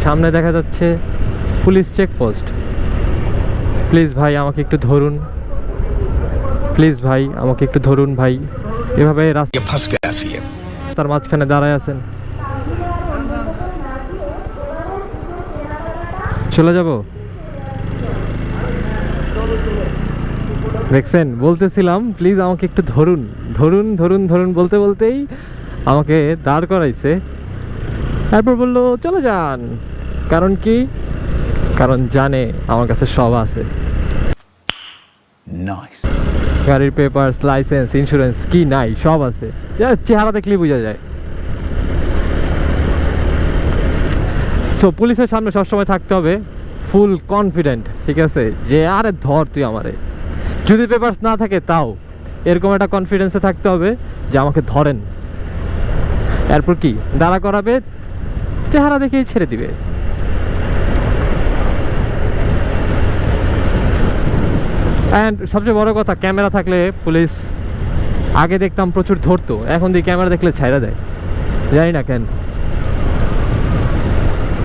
সামনে দেখা যাচ্ছে পুলিশ চেকপোস্ট। প্লিজ ভাই আমাকে একটু ধরুন, প্লিজ ভাই আমাকে একটু ধরুন ভাই। এভাবে রাস্তার মাঝখানে দাঁড়ায় আছেন, চলে যাব। দেখছেন, বলতেছিলাম প্লিজ আমাকে একটু ধরুন ধরুন ধরুন ধরুন বলতে বলতেই আমাকে দাঁড় করাইছে। তারপর বললো চলে যান। কারণ কি? কারণ জানে আমার কাছে সব আছে, গাড়ির পেপারস, লাইসেন্স, ইন্স্যুরেন্স, কি নাই সব আছে, চেহারা দেখলেই বোঝা যায়। সো পুলিশের সামনে সবসময় থাকতে হবে ফুল কনফিডেন্ট, ঠিক আছে, যে আরে ধর তুই আমারে। যদি পেপারস না থাকে তাও এরকম একটা কনফিডেন্সে থাকতে হবে যে আমাকে ধরেন। এরপর কি দাঁড়া করাবে, চেহারা দেখেই ছেড়ে দিবে। অ্যান্ড সবচেয়ে বড় কথা, ক্যামেরা থাকলে পুলিশ আগে দেখতাম প্রচুর ধরতো, এখন দিয়ে ক্যামেরা দেখলে ছাইড়া দেয়, জানি না কেন।